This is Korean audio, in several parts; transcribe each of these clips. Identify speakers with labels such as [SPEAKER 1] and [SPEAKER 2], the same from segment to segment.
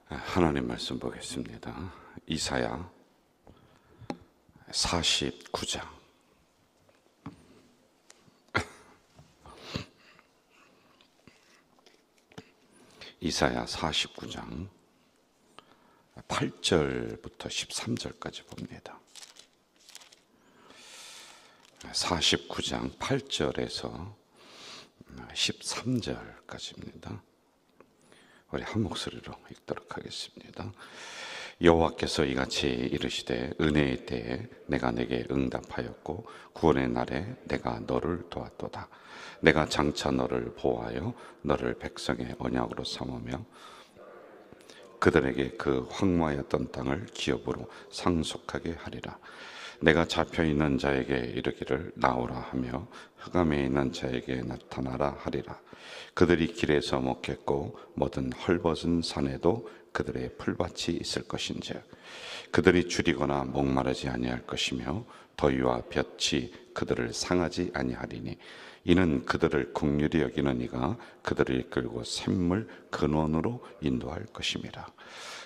[SPEAKER 1] 하나님 말씀 보겠습니다. 이사야 49장. 이사야 49장 8절부터 13절까지 봅니다. 49장 8절에서 13절까지입니다. 우리 한 목소리로 읽도록 하겠습니다. 여호와께서 이같이 이르시되 은혜의 때에 내가 내게 응답하였고 구원의 날에 내가 너를 도왔도다. 내가 장차 너를 보호하여 너를 백성의 언약으로 삼으며 그들에게 그 황무하였던 땅을 기업으로 상속하게 하리라. 내가 잡혀있는 자에게 이르기를 나오라 하며 흑암에 있는 자에게 나타나라 하리라. 그들이 길에서 먹겠고 모든 헐벗은 산에도 그들의 풀밭이 있을 것인즉 그들이 줄이거나 목마르지 아니할 것이며 더위와 볕이 그들을 상하지 아니하리니 이는 그들을 긍휼히 여기는 이가 그들을 이끌고 샘물 근원으로 인도할 것임이라.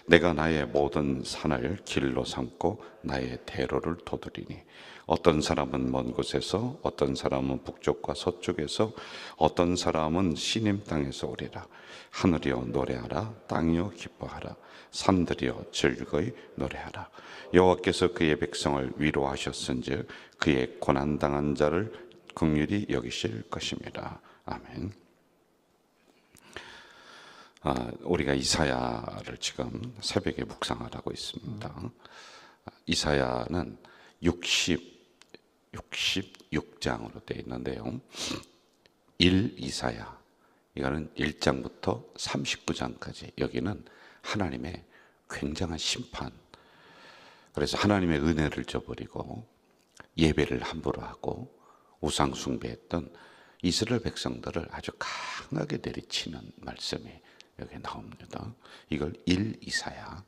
[SPEAKER 1] 내가 나의 모든 산을 길로 삼고 나의 대로를 도두리니 어떤 사람은 먼 곳에서 어떤 사람은 북쪽과 서쪽에서 어떤 사람은 시님 땅에서 오리라. 하늘이여 노래하라. 땅이여 기뻐하라. 산들이여 즐거이 노래하라. 여호와께서 그의 백성을 위로하셨은즉 그의 고난당한 자를 긍휼히 여기실 것입니다. 아멘. 우리가 이사야를 지금 새벽에 묵상을 하고 있습니다. 이사야는 66장으로 되어 있는데요. 1 이사야, 이거는 1장부터 39장까지, 여기는 하나님의 굉장한 심판, 그래서 하나님의 은혜를 저버리고 예배를 함부로 하고 우상 숭배했던 이스라엘 백성들을 아주 강하게 내리치는 말씀이 여기 나옵니다. 이걸 1 이사야.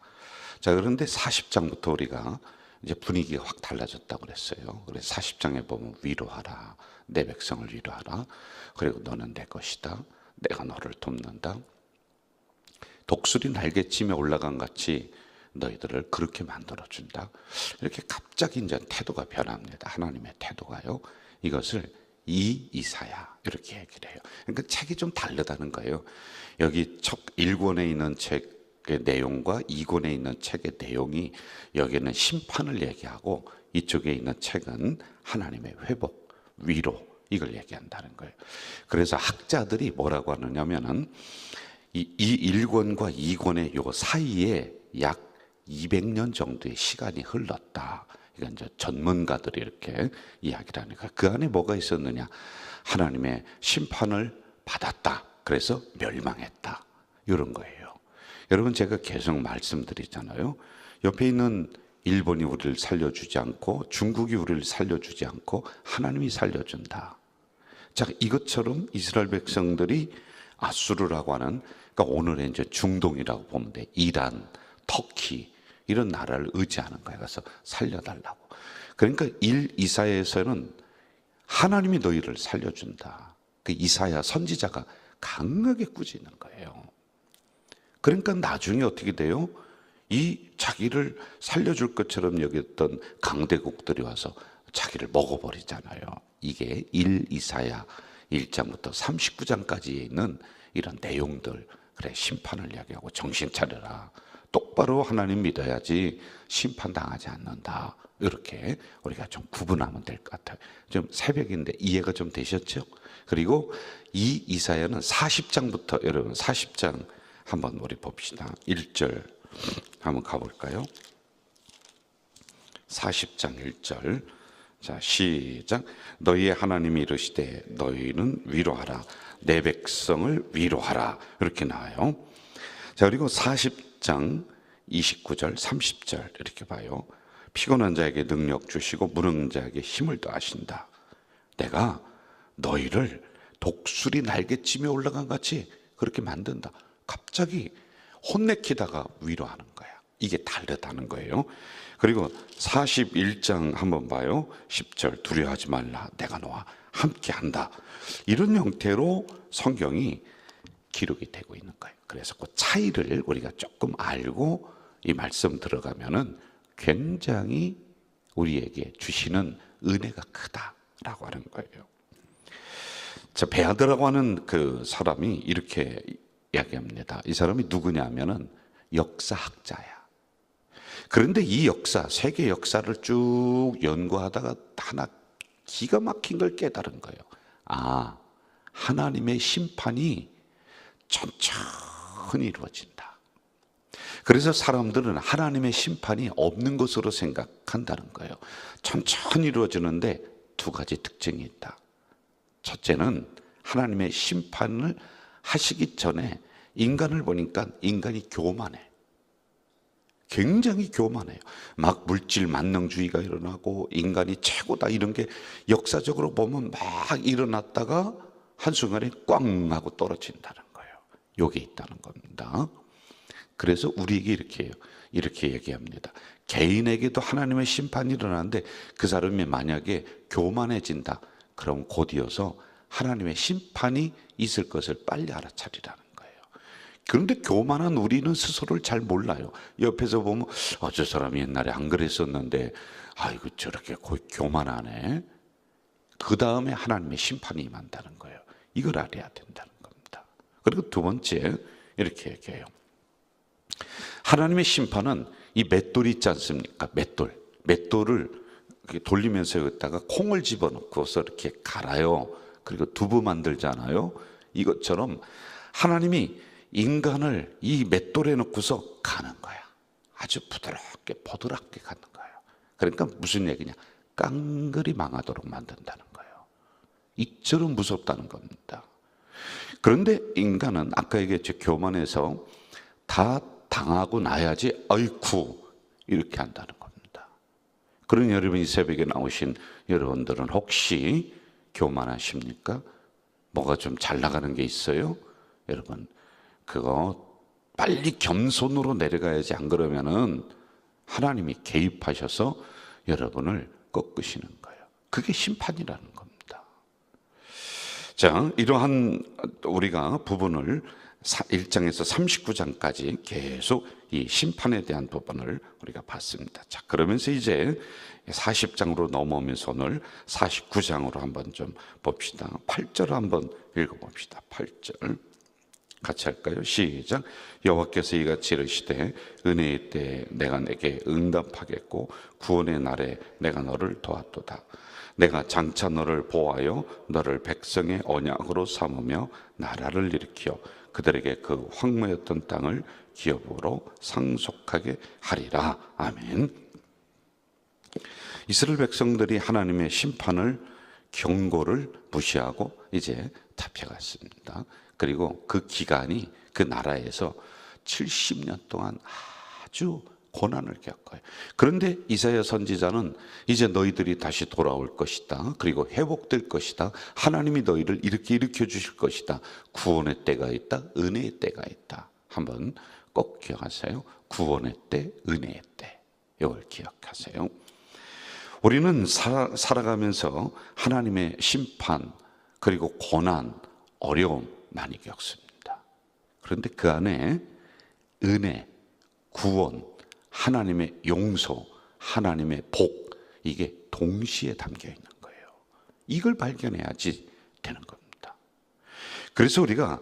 [SPEAKER 1] 자, 그런데 40장부터 우리가 이제 분위기가 확 달라졌다고 그랬어요. 그래서 40장에 보면 위로하라. 내 백성을 위로하라. 그리고 너는 내 것이다. 내가 너를 돕는다. 독수리 날개쯤에 올라간 같이 너희들을 그렇게 만들어준다. 이렇게 갑자기 이제 태도가 변합니다. 하나님의 태도가요. 이것을 2 이사야 이렇게 얘기를 해요. 그러니까 책이 좀 다르다는 거예요. 여기 첫 1권에 있는 책의 내용과 2권에 있는 책의 내용이 여기는 심판을 얘기하고 이쪽에 있는 책은 하나님의 회복, 위로, 이걸 얘기한다는 거예요. 그래서 학자들이 뭐라고 하느냐면은 이 1권과 2권의 요 사이에 약 200년 정도의 시간이 흘렀다. 이건 이제 전문가들이 이렇게 이야기를 하니까 그 안에 뭐가 있었느냐? 하나님의 심판을 받았다. 그래서 멸망했다. 이런 거예요. 여러분, 제가 계속 말씀드리잖아요. 옆에 있는 일본이 우리를 살려주지 않고 중국이 우리를 살려주지 않고 하나님이 살려준다. 자, 이것처럼 이스라엘 백성들이 아수르라고 하는, 그러니까 오늘의 이제 중동이라고 보면 돼. 이란, 터키 이런 나라를 의지하는 거예요. 그래서 살려달라고. 그러니까 1 이사야에서는 하나님이 너희를 살려준다. 그 이사야 선지자가 강하게 꾸짖는 거예요. 그러니까 나중에 어떻게 돼요? 이 자기를 살려줄 것처럼 여겼던 강대국들이 와서 자기를 먹어버리잖아요. 이게 1 이사야 1장부터 39장까지에 있는 이런 내용들. 그래, 심판을 이야기하고 정신 차려라. 똑바로 하나님 믿어야지 심판당하지 않는다. 이렇게 우리가 좀 구분하면 될 것 같아요. 좀 새벽인데 이해가 좀 되셨죠? 그리고 이 이사야는 40장부터, 여러분 40장 한번 우리 봅시다. 1절 한번 가볼까요? 40장 1절. 자, 시작. 너희의 하나님이 이르시되 너희는 위로하라. 내 백성을 위로하라. 이렇게 나와요. 자, 그리고 40장 29절 30절 이렇게 봐요. 피곤한 자에게 능력 주시고 무능한 자에게 힘을 더하신다. 내가 너희를 독수리 날개쯤에 올라간 같이 그렇게 만든다. 갑자기 혼내키다가 위로하는 거야. 이게 다르다는 거예요. 그리고 41장 한번 봐요. 10절. 두려워하지 말라. 내가 너와 함께 한다. 이런 형태로 성경이 기록이 되고 있는 거예요. 그래서 그 차이를 우리가 조금 알고 이 말씀 들어가면은 굉장히 우리에게 주시는 은혜가 크다라고 하는 거예요. 자, 베아드라고 하는 그 사람이 이렇게 이야기합니다. 이 사람이 누구냐면은 역사학자야. 그런데 이 역사, 세계 역사를 쭉 연구하다가 하나 기가 막힌 걸 깨달은 거예요. 아, 하나님의 심판이 천천히 이루어진다. 그래서 사람들은 하나님의 심판이 없는 것으로 생각한다는 거예요. 천천히 이루어지는데 두 가지 특징이 있다. 첫째는 하나님의 심판을 하시기 전에 인간을 보니까 인간이 교만해. 굉장히 교만해요. 막 물질 만능주의가 일어나고 인간이 최고다 이런 게 역사적으로 보면 막 일어났다가 한순간에 꽝 하고 떨어진다는 거예요. 요게 있다는 겁니다. 그래서 우리에게 이렇게 해요. 이렇게 얘기합니다. 개인에게도 하나님의 심판이 일어나는데 그 사람이 만약에 교만해진다. 그럼 곧이어서 하나님의 심판이 있을 것을 빨리 알아차리라는 거예요. 그런데 교만한 우리는 스스로를 잘 몰라요. 옆에서 보면 저 사람이 옛날에 안 그랬었는데 아이고 저렇게 교만하네. 그 다음에 하나님의 심판이 임한다는 거예요. 이걸 알아야 된다는 겁니다. 그리고 두 번째 이렇게 얘기해요. 하나님의 심판은 이 맷돌이 있지 않습니까? 맷돌을 이렇게 돌리면서 여기다가 콩을 집어넣고서 이렇게 갈아요. 그리고 두부 만들잖아요. 이것처럼 하나님이 인간을 이 맷돌에 넣고서 가는 거야. 아주 부드럽게 보드랍게 가는 거예요. 그러니까 무슨 얘기냐? 깡그리 망하도록 만든다는 거예요. 이처럼 무섭다는 겁니다. 그런데 인간은 아까 얘기했죠. 교만해서 다 당하고 나야지 아이쿠 이렇게 한다는 겁니다. 그런 여러분 이 새벽에 나오신 여러분들은 혹시 교만하십니까? 뭐가 좀 잘 나가는 게 있어요? 여러분 그거 빨리 겸손으로 내려가야지. 안 그러면은 하나님이 개입하셔서 여러분을 꺾으시는 거예요. 그게 심판이라는 겁니다. 자, 이러한 우리가 부분을 1장에서 39장까지 계속 이 심판에 대한 부분을 우리가 봤습니다. 자, 그러면서 이제 40장으로 넘어오면서 오늘 49장으로 한번 좀 봅시다. 8절 한번 읽어봅시다. 8절 같이 할까요? 시작. 여호와께서 이같이 이르시되 은혜의 때에 내가 내게 응답하겠고 구원의 날에 내가 너를 도왔도다. 내가 장차 너를 보호하여 너를 백성의 언약으로 삼으며 나라를 일으켜 그들에게 그 황무였던 땅을 기업으로 상속하게 하리라. 아멘. 이스라엘 백성들이 하나님의 심판을 경고를 무시하고 이제 잡혀갔습니다. 그리고 그 기간이 그 나라에서 70년 동안 아주 고난을 겪어요. 그런데 이사야 선지자는 이제 너희들이 다시 돌아올 것이다. 그리고 회복될 것이다. 하나님이 너희를 이렇게 일으켜 주실 것이다. 구원의 때가 있다. 은혜의 때가 있다. 한번 꼭 기억하세요. 구원의 때, 은혜의 때. 이걸 기억하세요. 우리는 살아가면서 하나님의 심판, 그리고 고난, 어려움 많이 겪습니다. 그런데 그 안에 은혜, 구원, 하나님의 용서, 하나님의 복, 이게 동시에 담겨 있는 거예요. 이걸 발견해야지 되는 겁니다. 그래서 우리가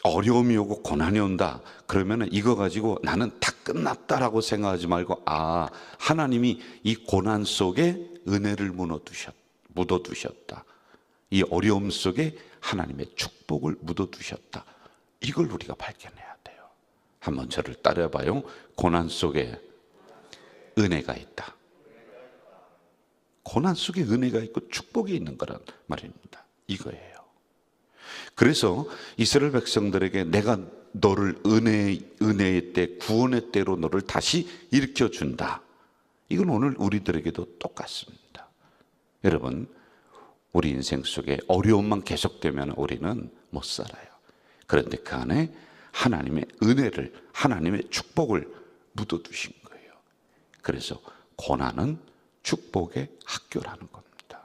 [SPEAKER 1] 어려움이 오고 고난이 온다 그러면 이거 가지고 나는 다 끝났다라고 생각하지 말고 하나님이 이 고난 속에 은혜를 묻어두셨다. 이 어려움 속에 하나님의 축복을 묻어두셨다. 이걸 우리가 발견해야 돼요. 한번 저를 따라봐요. 고난 속에 은혜가 있다. 고난 속에 은혜가 있고 축복이 있는 거란 말입니다. 이거예요. 그래서 이스라엘 백성들에게 내가 너를 은혜의 때, 구원의 때로 너를 다시 일으켜 준다. 이건 오늘 우리들에게도 똑같습니다. 여러분, 우리 인생 속에 어려움만 계속되면 우리는 못 살아요. 그런데 그 안에 하나님의 은혜를, 하나님의 축복을 묻어두신 거예요. 그래서 고난은 축복의 학교라는 겁니다.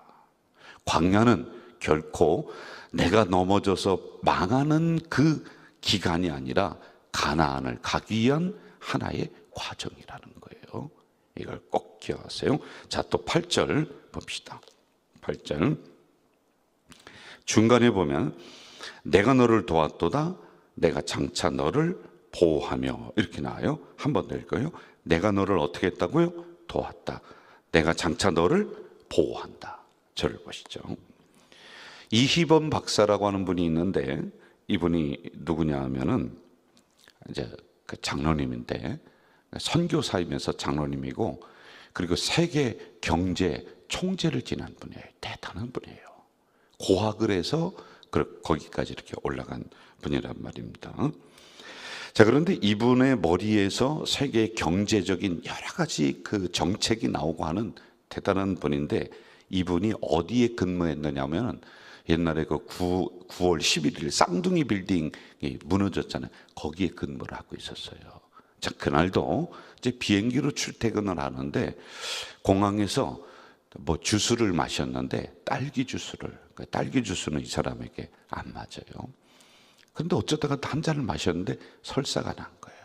[SPEAKER 1] 광야는 결코 내가 넘어져서 망하는 그 기간이 아니라 가나안을 가기 위한 하나의 과정이라는 거예요. 이걸 꼭 기억하세요. 자, 또 8절 봅시다. 8절 중간에 보면 내가 너를 도왔도다 내가 장차 너를 보호하며 이렇게 나와요. 한 번 더 읽어요. 내가 너를 어떻게 했다고요? 도왔다. 내가 장차 너를 보호한다. 저를 보시죠. 이희범 박사라고 하는 분이 있는데 이분이 누구냐 하면은 이제 그 장로님인데 선교사이면서 장로님이고 그리고 세계 경제 총재를 지낸 분이에요. 대단한 분이에요. 고학을 해서 거기까지 이렇게 올라간 분이란 말입니다. 자, 그런데 이분의 머리에서 세계 경제적인 여러 가지 그 정책이 나오고 하는 대단한 분인데 이분이 어디에 근무했느냐면 옛날에 그 9월 11일 쌍둥이 빌딩이 무너졌잖아요. 거기에 근무를 하고 있었어요. 자, 그날도 이제 비행기로 출퇴근을 하는데 공항에서 뭐 주스를 마셨는데 딸기 주스는 이 사람에게 안 맞아요. 그런데 어쩌다가 한 잔을 마셨는데 설사가 난 거예요.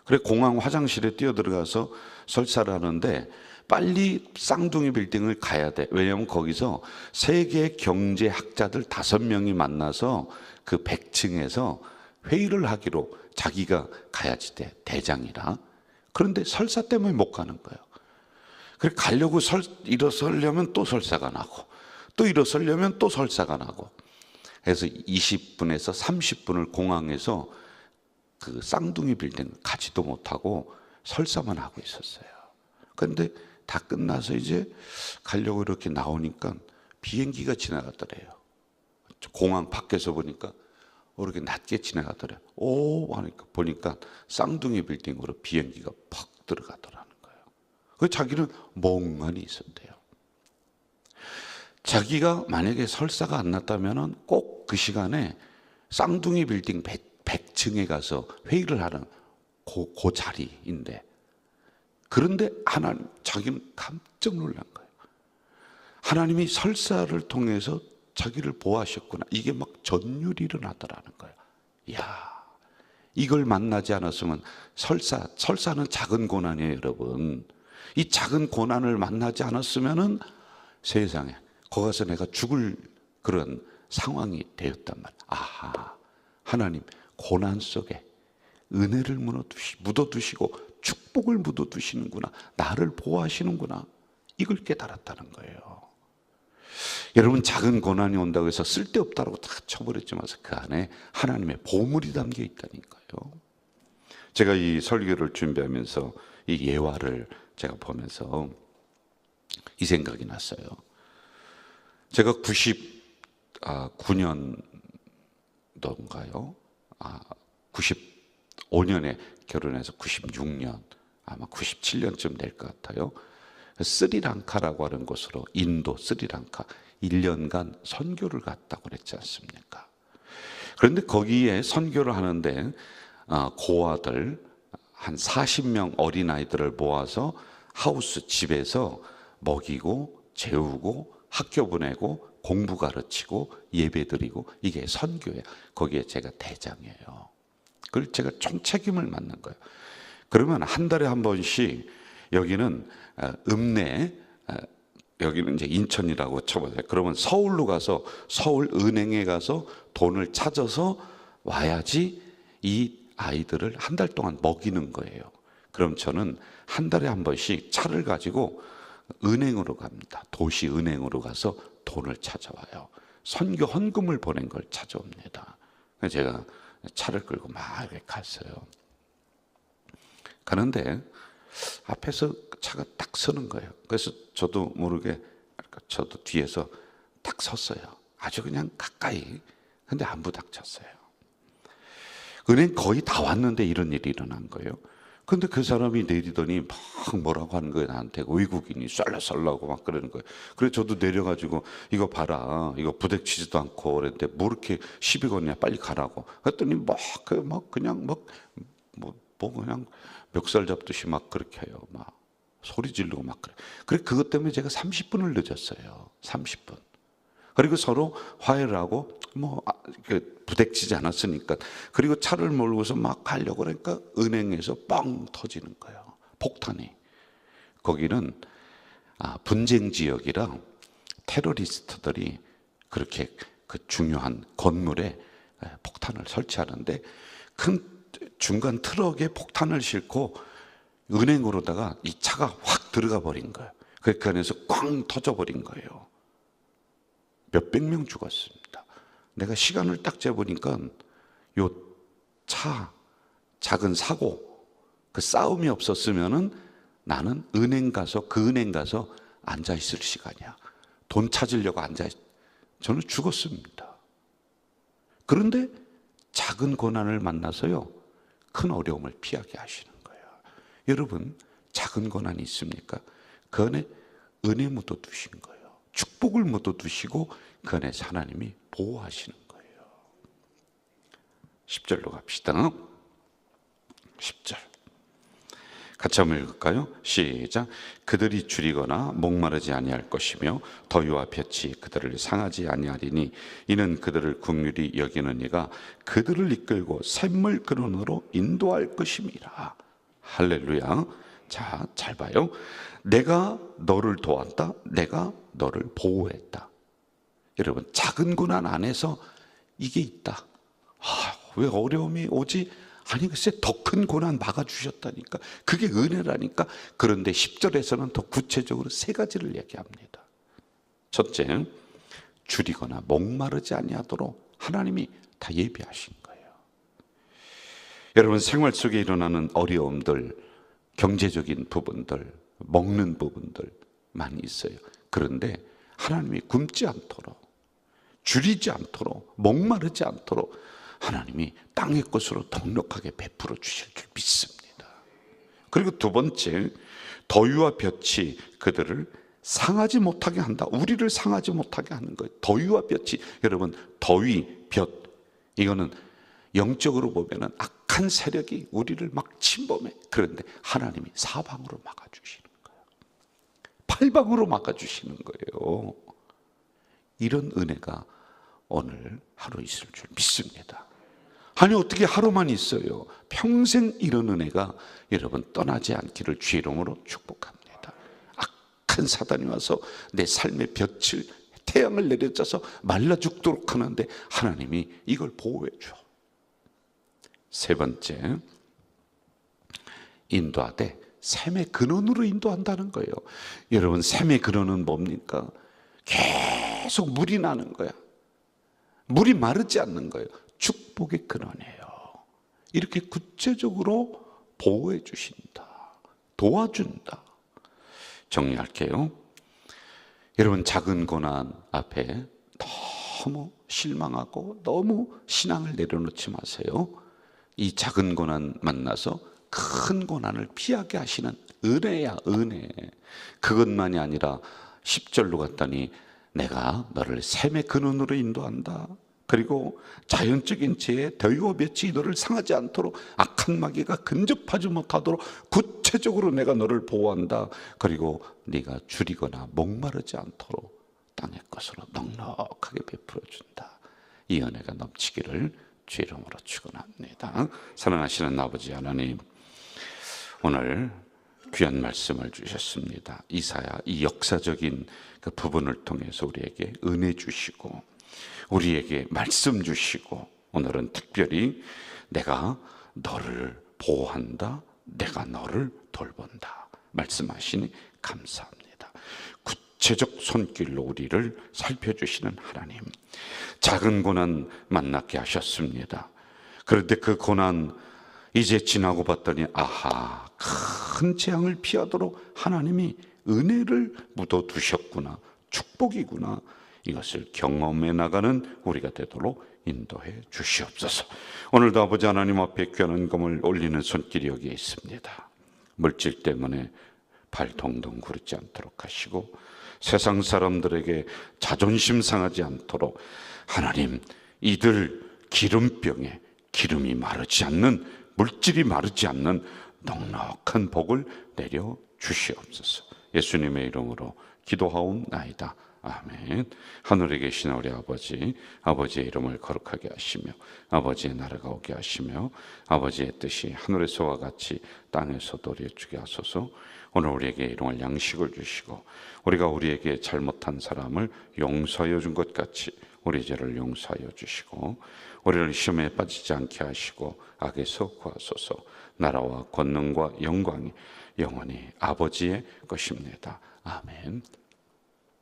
[SPEAKER 1] 그래 공항 화장실에 뛰어들어가서 설사를 하는데 빨리 쌍둥이 빌딩을 가야 돼. 왜냐하면 거기서 세계 경제학자들 5명이 만나서 그 100층에서 회의를 하기로 자기가 가야지 돼. 대장이라. 그런데 설사 때문에 못 가는 거예요. 그래 가려고 일어서려면 또 설사가 나고 또 일어서려면 또 설사가 나고 그래서 20분에서 30분을 공항에서 그 쌍둥이 빌딩 가지도 못하고 설사만 하고 있었어요. 그런데 다 끝나서 이제 가려고 이렇게 나오니까 비행기가 지나가더래요. 공항 밖에서 보니까 이렇게 낮게 지나가더래요. 오 하니까 보니까 쌍둥이 빌딩으로 비행기가 퍽 들어가더라는 거예요. 그래서 자기는 멍하니 있었대요. 자기가 만약에 설사가 안 났다면 꼭 그 시간에 쌍둥이 빌딩 100층에 가서 회의를 하는 그 자리인데 그런데 자기는 깜짝 놀란 거예요. 하나님이 설사를 통해서 자기를 보호하셨구나. 이게 막 전율이 일어나더라는 거예요. 이야, 이걸 만나지 않았으면 설사는 작은 고난이에요, 여러분. 이 작은 고난을 만나지 않았으면은 세상에 거기 가서 내가 죽을 그런 상황이 되었단 말이에요. 아하, 하나님 고난 속에 은혜를 묻어두시고 축복을 묻어두시는구나. 나를 보호하시는구나. 이걸 깨달았다는 거예요. 여러분 작은 고난이 온다고 해서 쓸데없다고 다 쳐버렸지만 그 안에 하나님의 보물이 담겨 있다니까요. 제가 이 설교를 준비하면서 이 예화를 제가 보면서 이 생각이 났어요. 제가 99년도인가요? 95년에 결혼해서 96년, 아마 97년쯤 될 것 같아요. 스리랑카라고 하는 곳으로 인도 스리랑카 1년간 선교를 갔다고 그랬지 않습니까? 그런데 거기에 선교를 하는데 고아들 한 40명 어린아이들을 모아서 하우스 집에서 먹이고 재우고 학교 보내고 공부 가르치고 예배 드리고 이게 선교예요. 거기에 제가 대장이에요. 그걸 제가 총책임을 맡는 거예요. 그러면 한 달에 한 번씩 여기는 읍내 여기는 이제 인천이라고 쳐보세요. 그러면 서울로 가서 서울 은행에 가서 돈을 찾아서 와야지 이 아이들을 한 달 동안 먹이는 거예요. 그럼 저는 한 달에 한 번씩 차를 가지고 은행으로 갑니다. 도시 은행으로 가서 돈을 찾아와요. 선교 헌금을 보낸 걸 찾아옵니다. 그래서 제가 차를 끌고 막 이렇게 갔어요. 가는데 앞에서 차가 딱 서는 거예요. 그래서 저도 모르게 저도 뒤에서 딱 섰어요. 아주 그냥 가까이. 근데 안 부닥쳤어요. 은행 거의 다 왔는데 이런 일이 일어난 거예요. 근데 그 사람이 내리더니 막 뭐라고 하는 거예요. 나한테 외국인이 쏠라쏠라고 막 그러는 거예요. 그래서 저도 내려가지고 이거 봐라. 이거 부닥치지도 않고 그랬는데 뭐 이렇게 시비 거냐 빨리 가라고. 그랬더니 막 그냥 그냥 멱살 잡듯이 막 그렇게 해요. 막 소리 지르고 막 그래. 그래 그것 때문에 제가 30분을 늦었어요. 30분. 그리고 서로 화해를 하고 부닥치지 않았으니까. 그리고 차를 몰고서 막 가려고 그러니까 은행에서 뻥 터지는 거예요. 폭탄이. 거기는 분쟁 지역이라 테러리스트들이 그렇게 그 중요한 건물에 폭탄을 설치하는데, 큰 중간 트럭에 폭탄을 싣고 은행으로다가 이 차가 확 들어가 버린 거예요. 그 안에서 꽝 터져버린 거예요. 몇백 명 죽었습니다. 내가 시간을 딱 재보니까 요 차 작은 사고, 그 싸움이 없었으면은 나는 그 은행 가서 앉아 있을 시간이야. 돈 찾으려고 저는 죽었습니다. 그런데 작은 고난을 만나서요, 큰 어려움을 피하게 하시는 거예요. 여러분, 작은 고난이 있습니까? 그 안에 은혜 묻어 두신 거예요. 축복을 묻어 두시고 그 안에서 하나님이 보호하시는 거예요. 10절로 갑시다. 10절 같이 한번 읽을까요? 시작. 그들이 줄이거나 목마르지 아니할 것이며 더위와 볕이 그들을 상하지 아니하리니 이는 그들을 긍휼히 여기는 이가 그들을 이끌고 샘물 근원으로 인도할 것임이라. 할렐루야. 자, 잘 봐요. 내가 너를 도왔다. 내가 너를 보호했다. 여러분, 작은 고난 안에서 이게 있다. 왜 어려움이 오지? 아니, 글쎄 더 큰 고난 막아주셨다니까. 그게 은혜라니까. 그런데 10절에서는 더 구체적으로 세 가지를 얘기합니다. 첫째, 줄이거나 목마르지 아니하도록 하나님이 다 예비하신 거예요. 여러분, 생활 속에 일어나는 어려움들, 경제적인 부분들, 먹는 부분들 많이 있어요. 그런데 하나님이 굶지 않도록, 줄이지 않도록, 목마르지 않도록 하나님이 땅의 것으로 넉넉하게 베풀어 주실 줄 믿습니다. 그리고 두 번째, 더위와 볕이 그들을 상하지 못하게 한다. 우리를 상하지 못하게 하는 거예요. 더위와 볕이. 여러분, 더위, 볕, 이거는 영적으로 보면은 악한 세력이 우리를 막 침범해. 그런데 하나님이 사방으로 막아주시는 거예요. 팔방으로 막아주시는 거예요. 이런 은혜가 오늘 하루 있을 줄 믿습니다. 아니, 어떻게 하루만 있어요? 평생 이런 은혜가 여러분 떠나지 않기를 주의 이름으로 축복합니다. 악한 사단이 와서 내 삶의 볕을, 태양을 내려줘서 말라 죽도록 하는데 하나님이 이걸 보호해 줘. 세 번째, 인도하되 샘의 근원으로 인도한다는 거예요. 여러분, 샘의 근원은 뭡니까? 계속 물이 나는 거야. 물이 마르지 않는 거예요. 축복의 근원이에요. 이렇게 구체적으로 보호해 주신다, 도와준다. 정리할게요. 여러분, 작은 고난 앞에 너무 실망하고 너무 신앙을 내려놓지 마세요. 이 작은 고난 만나서 큰 고난을 피하게 하시는 은혜야, 은혜. 그것만이 아니라 10절로 갔더니 내가 너를 샘의 근원으로 인도한다. 그리고 자연적인 재해, 더위와 볕이 너를 상하지 않도록, 악한 마귀가 근접하지 못하도록 구체적으로 내가 너를 보호한다. 그리고 네가 줄이거나 목마르지 않도록 땅의 것으로 넉넉하게 베풀어 준다. 이 은혜가 넘치기를 주의 이름으로 축원합니다. 사랑하시는 아버지 하나님, 오늘 귀한 말씀을 주셨습니다. 이사야, 이 역사적인 그 부분을 통해서 우리에게 은혜 주시고 우리에게 말씀 주시고, 오늘은 특별히 내가 너를 보호한다, 내가 너를 돌본다 말씀하시니 감사합니다. 구체적 손길로 우리를 살펴주시는 하나님, 작은 고난 만나게 하셨습니다. 그런데 그 고난 이제 지나고 봤더니 아하, 큰 재앙을 피하도록 하나님이 은혜를 묻어두셨구나, 축복이구나. 이것을 경험해 나가는 우리가 되도록 인도해 주시옵소서. 오늘도 아버지 하나님 앞에 귀한 헌금을 올리는 손길이 여기에 있습니다. 물질 때문에 발 동동 구르지 않도록 하시고, 세상 사람들에게 자존심 상하지 않도록 하나님, 이들 기름병에 기름이 마르지 않는, 물질이 마르지 않는 넉넉한 복을 내려 주시옵소서. 예수님의 이름으로 기도하옵나이다. 아멘. 하늘에 계신 우리 아버지, 아버지의 이름을 거룩하게 하시며 아버지의 나라가 오게 하시며 아버지의 뜻이 하늘에서와 같이 땅에서도 이루어지게 하소서. 오늘 우리에게 일용할 양식을 주시고 우리가 우리에게 잘못한 사람을 용서하여 준 것 같이 우리 죄를 용서하여 주시고 우리를 시험에 빠지지 않게 하시고 악에서 구하소서. 나라와 권능과 영광이 영원히 아버지의 것입니다. 아멘.